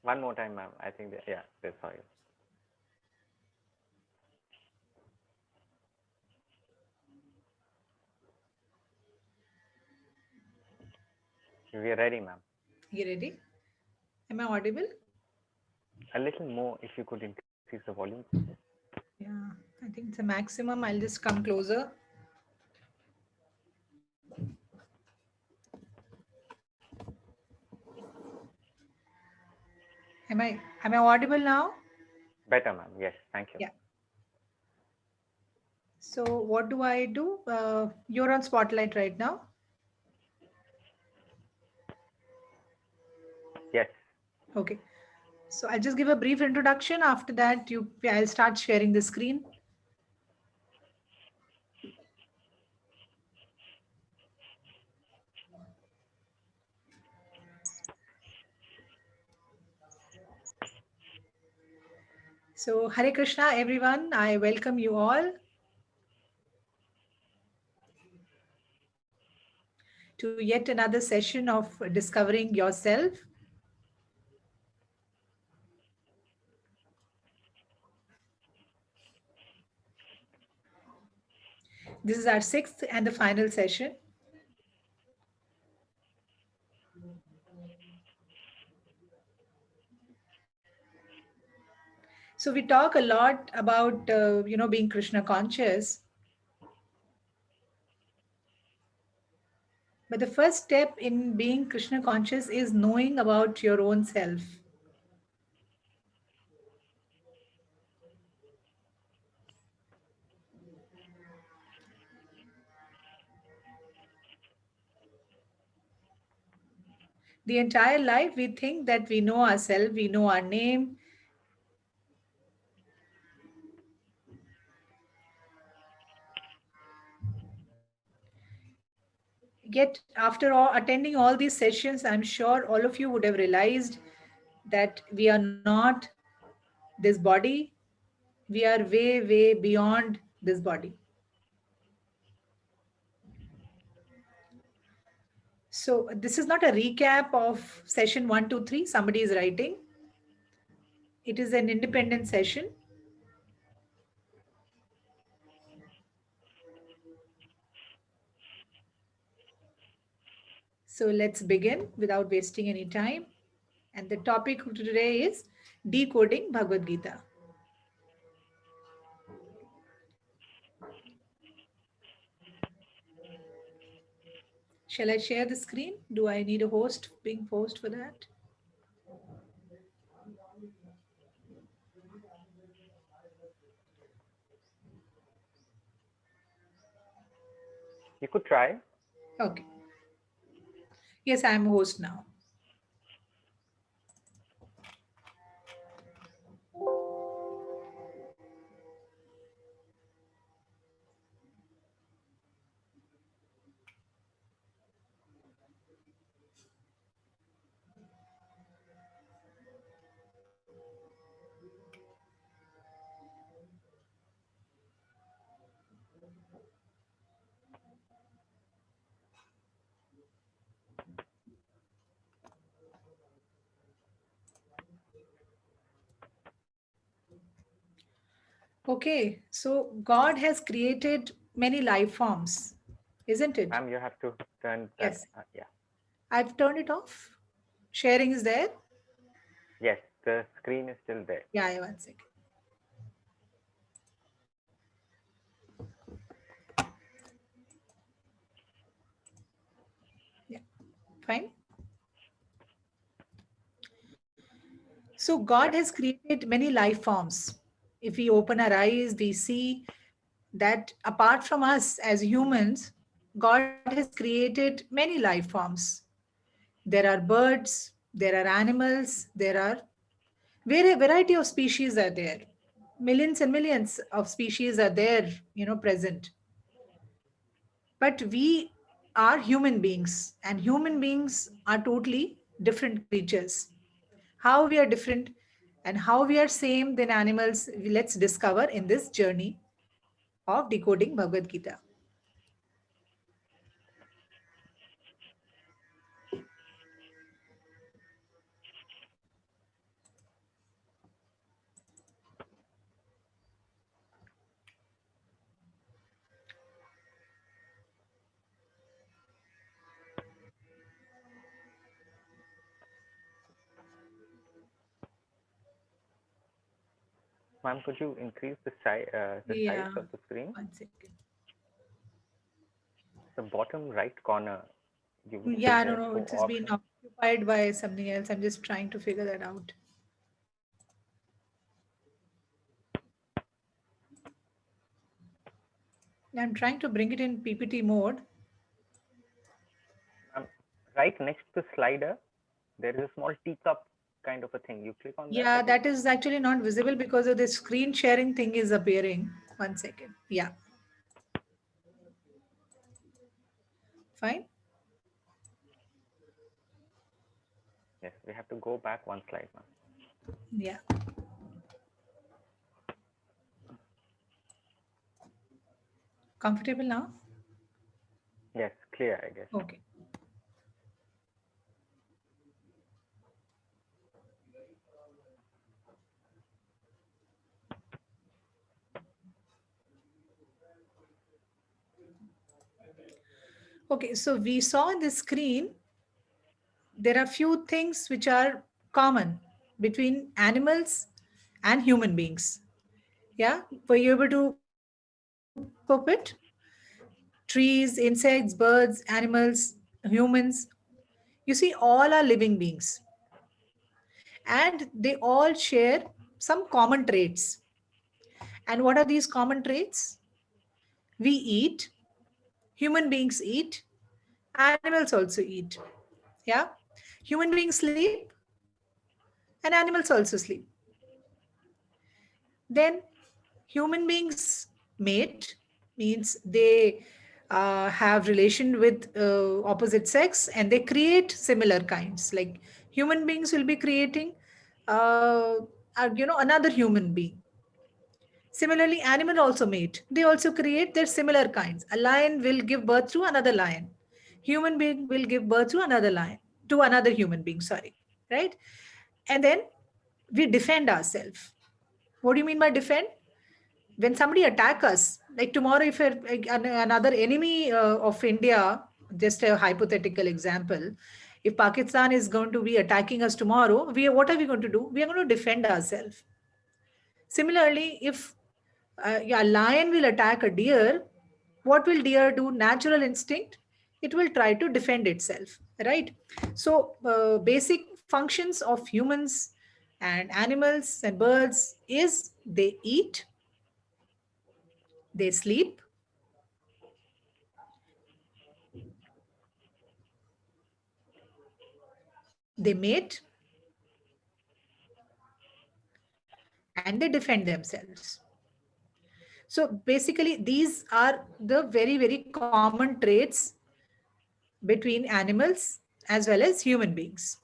One more time, ma'am. I think that, yeah, that's all. We are ready, ma'am. You ready? Am I audible? A little more, if you could increase the volume. Yeah, I think it's a maximum. I'll just come closer. Am I audible now? Better, ma'am. Yes, thank you. Yeah. So what do I do? You're on spotlight right now. Yes. Okay. So I'll just give a brief introduction. After that, I'll start sharing the screen. So Hare Krishna, everyone. I welcome you all to yet another session of discovering yourself. This is our sixth and the final session. So we talk a lot about being Krishna conscious, but the first step in being Krishna conscious is knowing about your own self. The entire life we think that we know ourselves, we know our name, yet after all attending all these sessions, I'm sure all of you would have realized that we are not this body, we are way beyond this body. So this is not a recap of session 1, 2, 3 somebody is writing. It is an independent session. So let's begin without wasting any time. And the topic of today is decoding Bhagavad Gita. Shall I share the screen? Do I need a host, being host for that? You could try. Okay. Yes, I am a host now. Okay, so God has created many life forms, isn't it? Ma'am, you have to turn that. Yes. Yeah. I've turned it off. Sharing is there. Yes, the screen is still there. Yeah, 1 second. Yeah, fine. So God Yeah. has created many life forms. If we open our eyes, we see that apart from us as humans, God has created many life forms. There are birds, there are animals, there are variety of species are there. Millions and millions of species are there, present. But we are human beings, and human beings are totally different creatures. How we are different and how we are same than animals, let's discover in this journey of decoding Bhagavad Gita. Ma'am, could you increase the size Yeah, of the screen? 1 second. The bottom right corner. You would Yeah, sit I don't there know. so It has been often. occupied by something else. I'm just trying to figure that out. I'm trying to bring it in PPT mode. Right next to the slider, there is a small teacup kind of a thing. You click on that Yeah, again. that is actually not visible because of the screen sharing thing is appearing. 1 second. Yeah, fine. Yes, we have to go back one slide, ma'am. Yeah. Comfortable now? Yes, clear, I guess. Okay. Okay, so we saw on the screen, there are few things which are common between animals and human beings. Yeah, were you able to pop it? Trees, insects, birds, animals, humans. You see, all are living beings and they all share some common traits. And what are these common traits? We eat, human beings eat, animals also eat. Yeah, human beings sleep and animals also sleep. Then human beings mate, means they have relation with opposite sex and they create similar kinds. Like human beings will be creating another human being. Similarly, animal also mate. They also create their similar kinds. A lion will give birth to another lion. Human being will give birth to another lion, to another human being, sorry. Right? And then we defend ourselves. What do you mean by defend? When somebody attack us, like tomorrow, if another enemy of India, just a hypothetical example, if Pakistan is going to be attacking us tomorrow, what are we going to do? We are going to defend ourselves. Similarly, if a lion will attack a deer, what will deer do? Natural instinct, it will try to defend itself, right? So, basic functions of humans and animals and birds is they eat, they sleep, they mate, and they defend themselves. So basically, these are the very, very common traits between animals as well as human beings.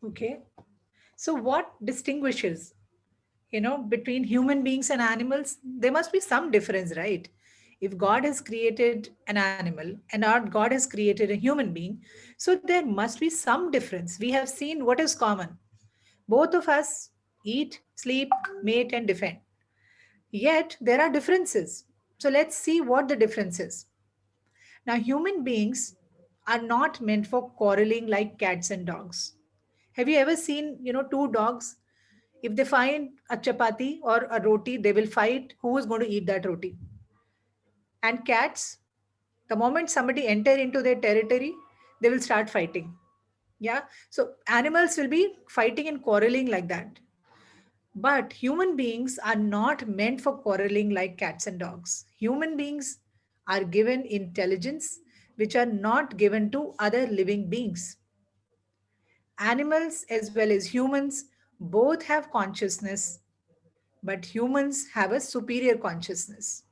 Okay. So what distinguishes, between human beings and animals? There must be some difference, right? If God has created an animal and our God has created a human being, so there must be some difference. We have seen what is common. Both of us eat, sleep, mate, and defend. Yet there are differences. So let's see what the difference is. Now, human beings are not meant for quarreling like cats and dogs. Have you ever seen, two dogs? If they find a chapati or a roti, they will fight who is going to eat that roti. And cats, the moment somebody enter into their territory, they will start fighting. Yeah. So animals will be fighting and quarreling like that. But human beings are not meant for quarreling like cats and dogs. Human beings are given intelligence which are not given to other living beings. Animals as well as humans both have consciousness, but humans have a superior consciousness.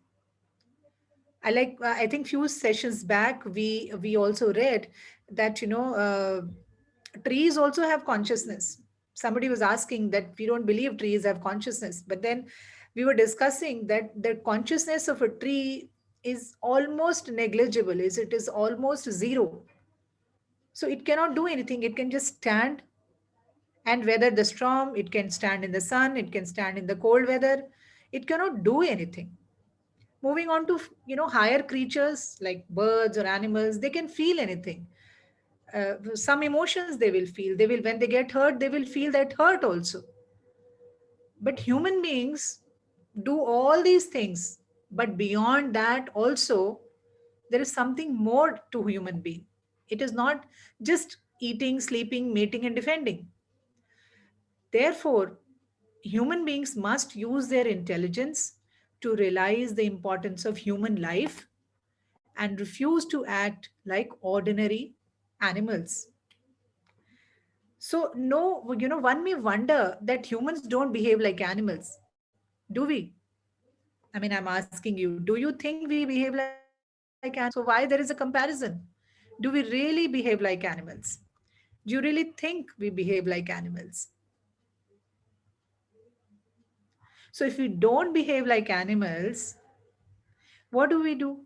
I think few sessions back we also read that trees also have consciousness. Somebody was asking that we don't believe trees have consciousness, but then we were discussing that the consciousness of a tree is almost negligible, is it is almost zero. So it cannot do anything. It can just stand and weather the storm. It can stand in the sun. It can stand in the cold weather. It cannot do anything. Moving on to higher creatures like birds or animals, they can feel anything. Some emotions they will feel. They will, when they get hurt, they will feel that hurt also. But human beings do all these things, but beyond that also there is something more to human being. It is not just eating, sleeping, mating and defending. Therefore, human beings must use their intelligence to realize the importance of human life and refuse to act like ordinary animals. So, no, one may wonder that humans don't behave like animals. Do we? I mean, I'm asking you, do you think we behave like animals? So, why there is a comparison? Do we really behave like animals? Do you really think we behave like animals? So, if we don't behave like animals, what do we do?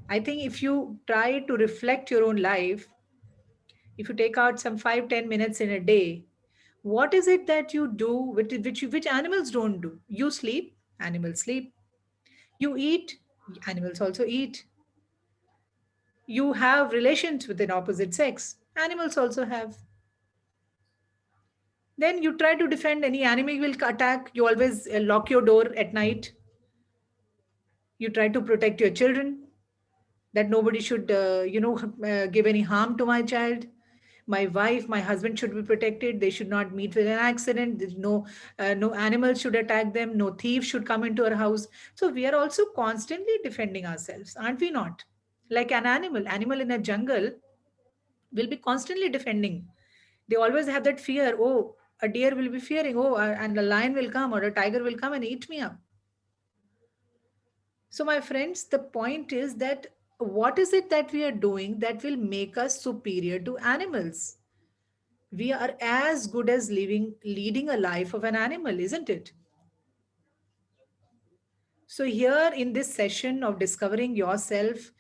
I think if you try to reflect your own life, if you take out some 5-10 minutes in a day, what is it that you do which animals don't do? You sleep, animals sleep. You eat, animals also eat. You have relations with an opposite sex, animals also have. Then you try to defend, any animal will attack, you always lock your door at night. You try to protect your children, that nobody should give any harm to my child. My wife, my husband should be protected. They should not meet with an accident. There's no animals should attack them. No thief should come into our house. So we are also constantly defending ourselves, aren't we not? Like an animal in a jungle will be constantly defending. They always have that fear. Oh, a deer will be fearing. Oh, and a lion will come or a tiger will come and eat me up. So, my friends, the point is that what is it that we are doing that will make us superior to animals? We are as good as leading a life of an animal, isn't it? So, here in this session of discovering yourself,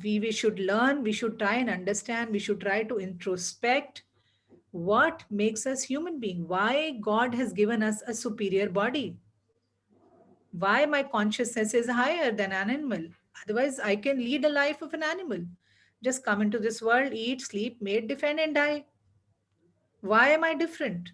we should learn, we should try and understand, we should try to introspect what makes us human being, why God has given us a superior body, why my consciousness is higher than an animal. Otherwise, I can lead a life of an animal. Just come into this world, eat, sleep, mate, defend, and die. Why am I different?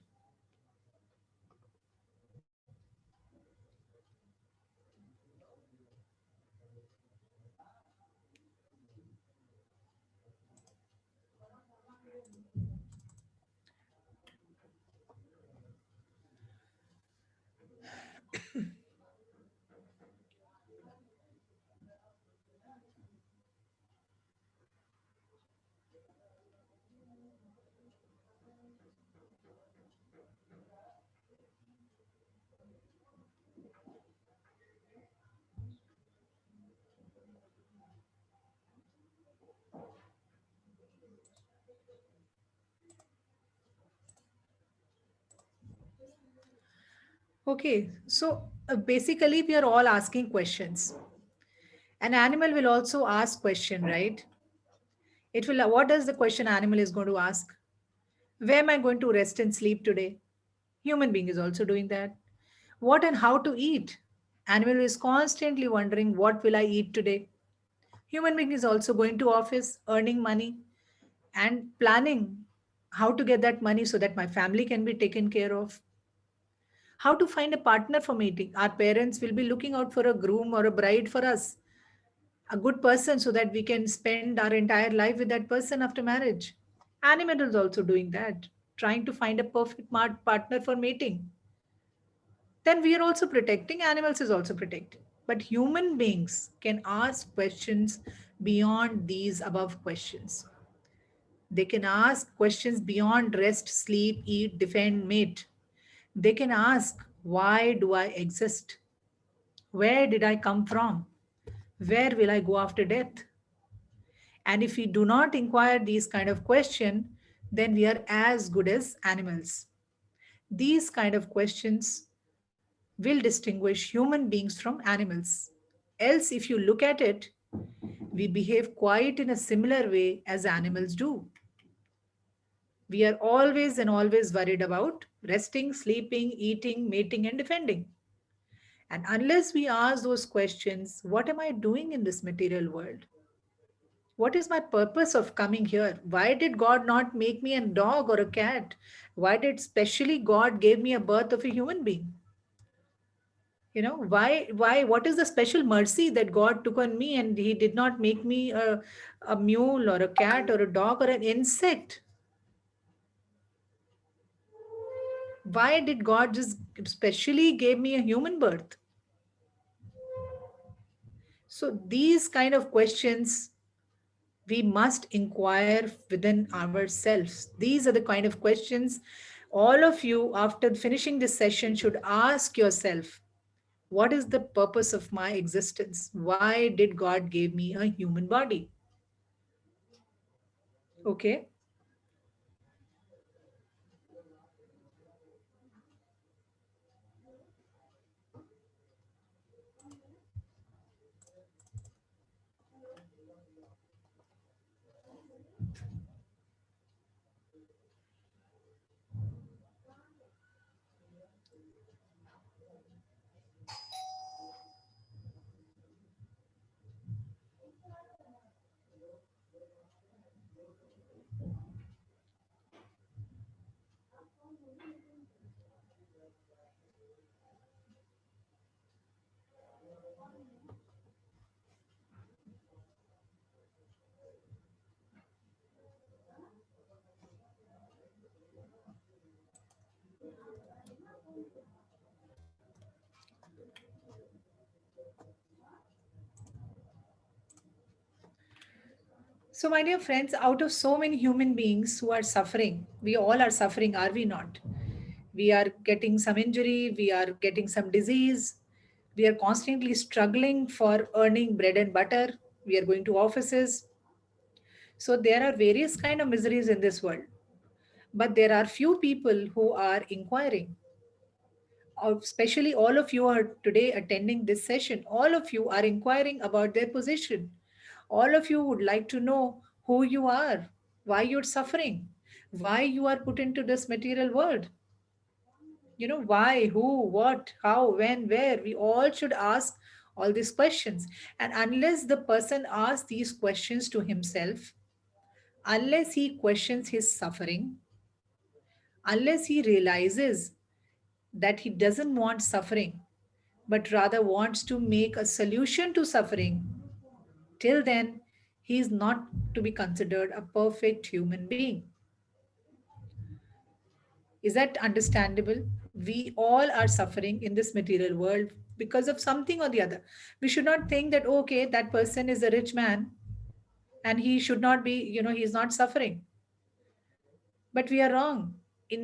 Okay, so basically, we are all asking questions. An animal will also ask question, right? It will. What does the question animal is going to ask? Where am I going to rest and sleep today? Human being is also doing that. What and how to eat? Animal is constantly wondering, what will I eat today? Human being is also going to office, earning money and planning how to get that money so that my family can be taken care of. How to find a partner for mating. Our parents will be looking out for a groom or a bride for us, a good person, so that we can spend our entire life with that person after marriage. Animal is also doing that, trying to find a perfect partner for mating. Then we are also protecting, animals is also protecting. But human beings can ask questions beyond these above questions. They can ask questions beyond rest, sleep, eat, defend, mate. They can ask, Why do I exist? Where did I come from? Where will I go after death? And if we do not inquire these kind of questions, then we are as good as animals. These kind of questions will distinguish human beings from animals. Else, if you look at it, we behave quite in a similar way as animals do. We are always and always worried about resting, sleeping, eating, mating, and defending. And unless we ask those questions, what am I doing in this material world? What is my purpose of coming here? Why did God not make me a dog or a cat? Why did specially God gave me a birth of a human being? What is the special mercy that God took on me and he did not make me a mule or a cat or a dog or an insect? Why did God just specially gave me a human birth? So these kind of questions we must inquire within ourselves. These are the kind of questions all of you, after finishing this session, should ask yourself. What is the purpose of my existence? Why did God give me a human body? Okay. So, my dear friends, out of so many human beings who are suffering, we all are suffering, are we not? We are getting some injury, we are getting some disease, we are constantly struggling for earning bread and butter, we are going to offices. So, there are various kind of miseries in this world. But there are few people who are inquiring. Especially all of you are today attending this session. All of you are inquiring about their position. All of you would like to know who you are, why you're suffering, why you are put into this material world. Why, who, what, how, when, where. We all should ask all these questions. And unless the person asks these questions to himself, unless he questions his suffering, unless he realizes that he doesn't want suffering, but rather wants to make a solution to suffering, till then, he is not to be considered a perfect human being. Is that understandable? We all are suffering in this material world because of something or the other. We should not think that, okay, that person is a rich man and he should not be, he's not suffering. But we are wrong.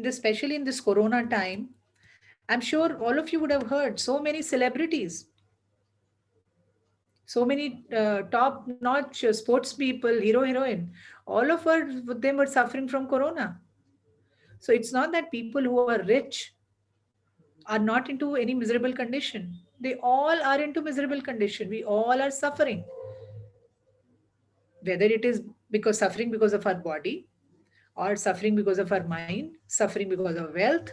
Especially in this corona time, I'm sure all of you would have heard so many celebrities, so many top-notch sports people, hero, heroine, all of them were suffering from corona. So it's not that people who are rich are not into any miserable condition. They all are into miserable condition. We all are suffering, whether it is because suffering because of our body, or suffering because of our mind, suffering because of wealth.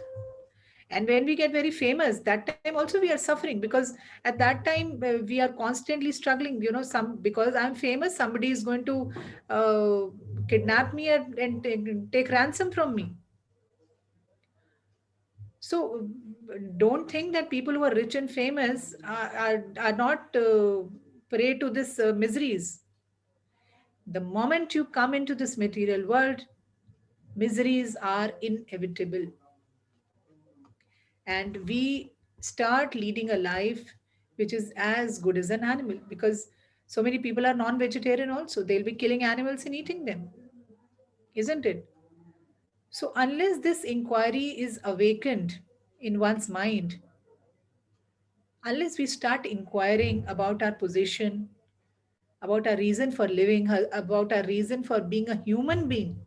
And when we get very famous, that time also we are suffering, because at that time we are constantly struggling. Some, because I'm famous, somebody is going to uh, kidnap me and take ransom from me. So don't think that people who are rich and famous are not prey to this miseries. The moment you come into this material world, miseries are inevitable, and we start leading a life which is as good as an animal, because so many people are non-vegetarian also. They'll be killing animals and eating them, isn't it? So unless this inquiry is awakened in one's mind, Unless we start inquiring about our position, about our reason for living, about our reason for being a human being,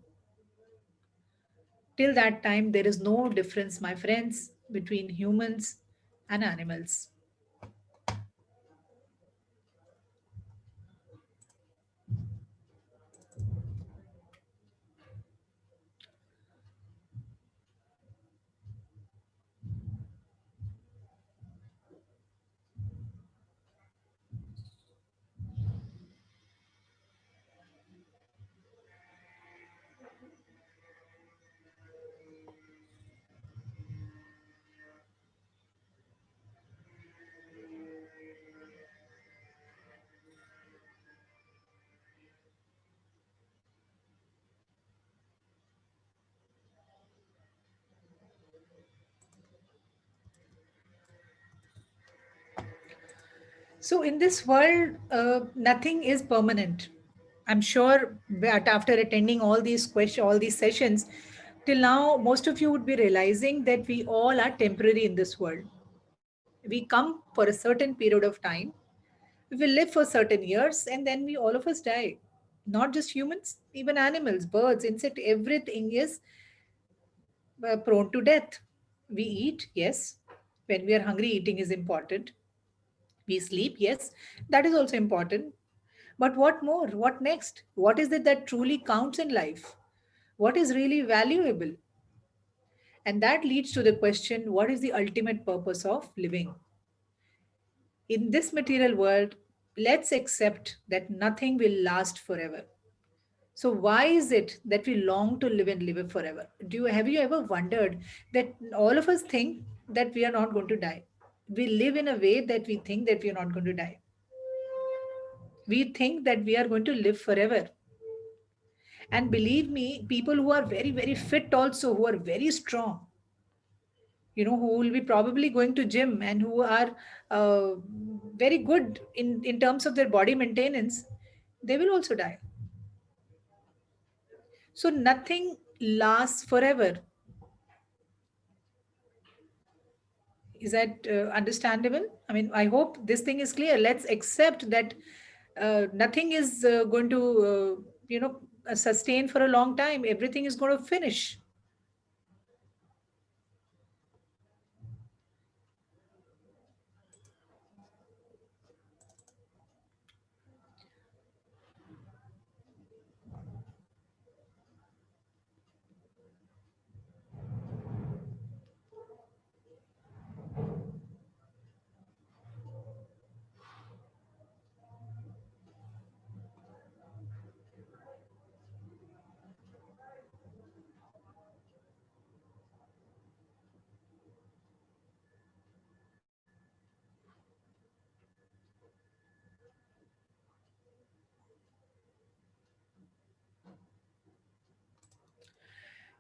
till that time, there is no difference, my friends, between humans and animals. So, in this world, nothing is permanent. I'm sure that after attending all these questions, all these sessions, till now, most of you would be realizing that we all are temporary in this world. We come for a certain period of time, we will live for certain years, and then we all of us die. Not just humans, even animals, birds, insect, everything is prone to death. We eat, yes. When we are hungry, eating is important. We sleep, yes, that is also important. But what more? What next? What is it that truly counts in life? What is really valuable? And that leads to the question, what is the ultimate purpose of living? In this material world, let's accept that nothing will last forever. So why is it that we long to live and live forever? Have you ever wondered that all of us think that we are not going to die? We live in a way that we think that we are not going to die. We think that we are going to live forever. And believe me, people who are very, very fit also, who are very strong, who will be probably going to gym and who are uh, very good in terms of their body maintenance, they will also die. So nothing lasts forever. Is that understandable? I mean, I hope this thing is clear. Let's accept that nothing is going to, sustain for a long time. Everything is going to finish.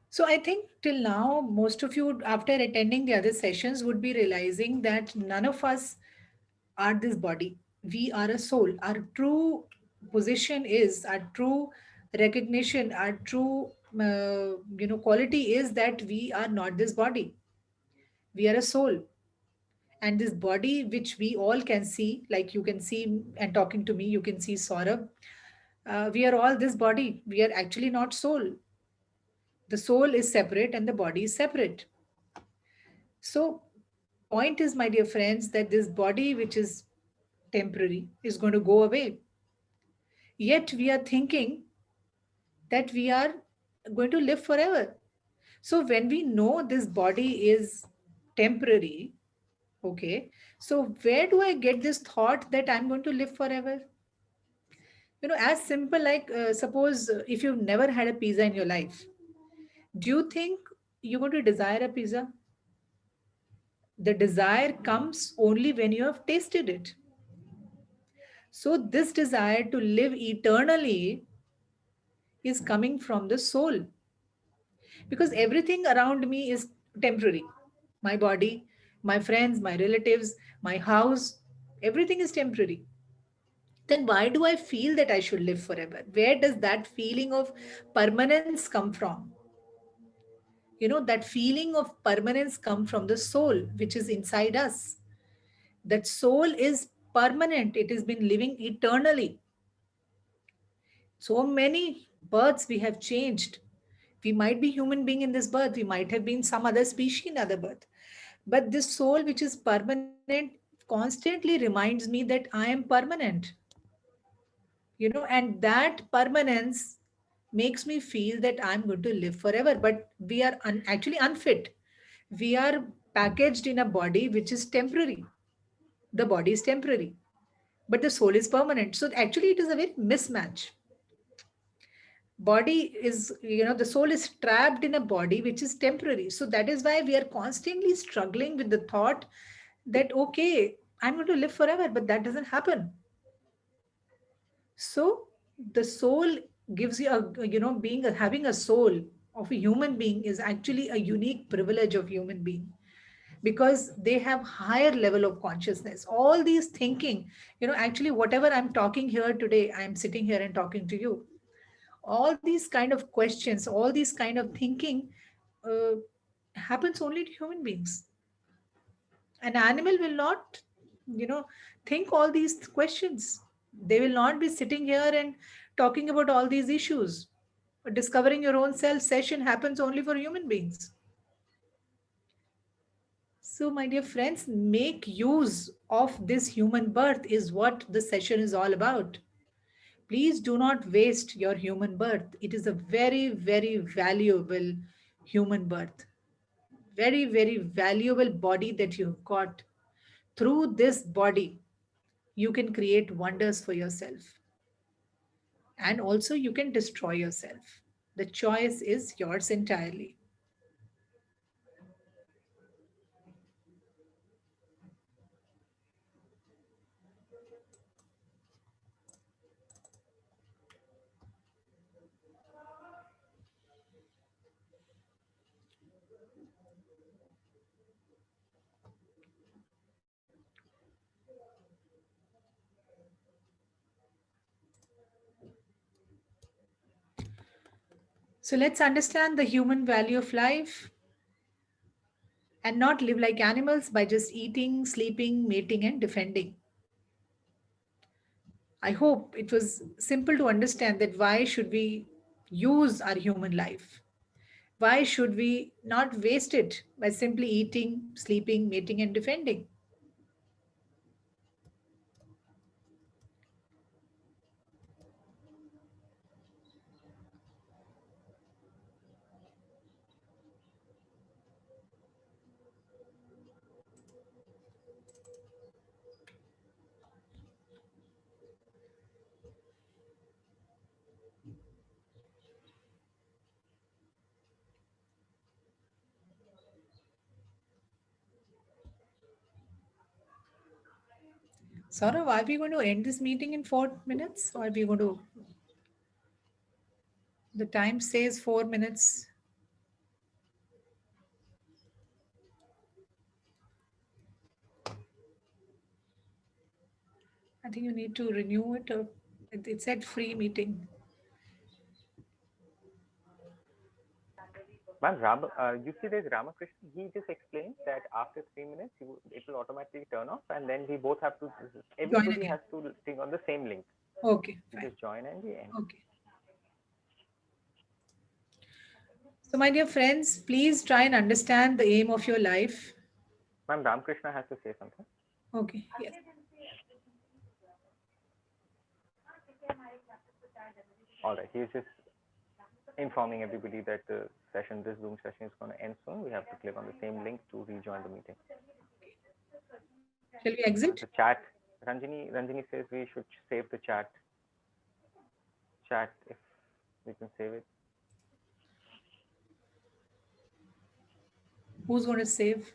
So I think till now, most of you, after attending the other sessions, would be realizing that none of us are this body. We are a soul. Our true position is, our true recognition, our true quality is that we are not this body. We are a soul. And this body, which we all can see, like you can see, and talking to me, you can see Saurabh. We are all this body. We are actually not soul. The soul is separate and the body is separate. So, point is, my dear friends, that this body, which is temporary, is going to go away. Yet we are thinking that we are going to live forever. So, when we know this body is temporary, okay, so where do I get this thought that I'm going to live forever? As simple like suppose if you've never had a pizza in your life, do you think you're going to desire a pizza? The desire comes only when you have tasted it. So, this desire to live eternally is coming from the soul, because everything around me is temporary. My body, my friends, my relatives, my house, everything is temporary. Then why do I feel that I should live forever? Where does that feeling of permanence come from? That feeling of permanence come from the soul which is inside us. That soul is permanent. It has been living eternally. So many births we have changed. We might be human being in this birth. We might have been some other species in other birth. But this soul, which is permanent, constantly reminds me that I am permanent. And that permanence makes me feel that I'm going to live forever. But we are actually unfit. We are packaged in a body which is temporary. The body is temporary, but the soul is permanent. So actually, it is a very mismatch. Body is, the soul is trapped in a body which is temporary. So that is why we are constantly struggling with the thought that, okay, I'm going to live forever, but that doesn't happen. So the soul gives you being having a soul of a human being is actually a unique privilege of human being, because they have higher level of consciousness. All these thinking, actually whatever I'm talking here today, I'm sitting here and talking to you. All these kind of questions, all these kind of thinking uh, happens only to human beings. An animal will not, you know think all these questions. They will not be sitting here and talking about all these issues. Discovering your own self session happens only for human beings. So my dear friends, make use of this human birth is what the session is all about. Please do not waste your human birth. It is a very, very valuable human birth. Very, very valuable body that you've got. Through this body, you can create wonders for yourself. And also, you can destroy yourself. The choice is yours entirely. So, let's understand the human value of life and not live like animals by just eating, sleeping, mating, and defending. I hope it was simple to understand that why should we use our human life? Why should we not waste it by simply eating, sleeping, mating, and defending? Saurav, are we going to end this meeting in 4 minutes? Or are we going to? The time says 4 minutes. I think you need to renew it. Or it said free meeting. Ma'am, you see there's Ramakrishna. He just explained that after 3 minutes, it will automatically turn off, and then we both have to, everybody has to think on the same link. Okay, fine. Just join and we end. Okay. So, my dear friends, please try and understand the aim of your life. Ma'am, Ramakrishna has to say something. Okay, yes. All right, he's just informing everybody that the session, this Zoom session is going to end soon. We have to click on the same link to rejoin the meeting. Shall we exit? The chat, Ranjini says we should save the chat. Chat, if we can save it. Who's going to save?